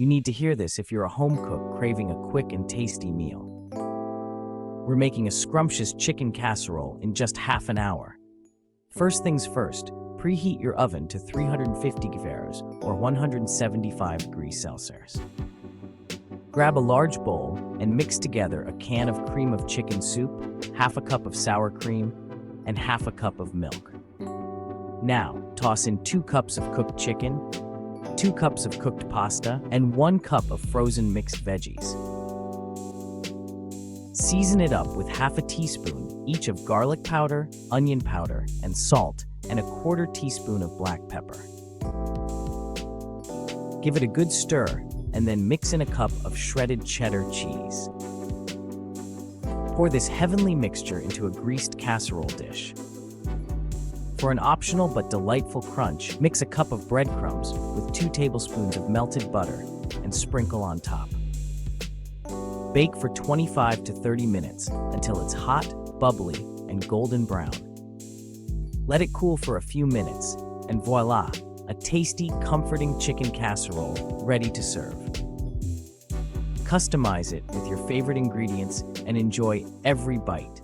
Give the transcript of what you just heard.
You need to hear this if you're a home cook craving a quick and tasty meal. We're making a scrumptious chicken casserole in just half an hour. First things first, preheat your oven to 350 degrees or 175 degrees Celsius. Grab a large bowl and mix together a can of cream of chicken soup, half a cup of sour cream, and half a cup of milk. Now, toss in 2 cups of cooked chicken, 2 cups of cooked pasta, and 1 cup of frozen mixed veggies. Season it up with half a teaspoon each of garlic powder, onion powder, and salt, and a 1/4 teaspoon of black pepper. Give it a good stir, and then mix in a cup of shredded cheddar cheese. Pour this heavenly mixture into a greased casserole dish. For an optional but delightful crunch, mix a cup of breadcrumbs with 2 tablespoons of melted butter and sprinkle on top. Bake for 25 to 30 minutes until it's hot, bubbly, and golden brown. Let it cool for a few minutes, and voila, a tasty, comforting chicken casserole ready to serve. Customize it with your favorite ingredients and enjoy every bite.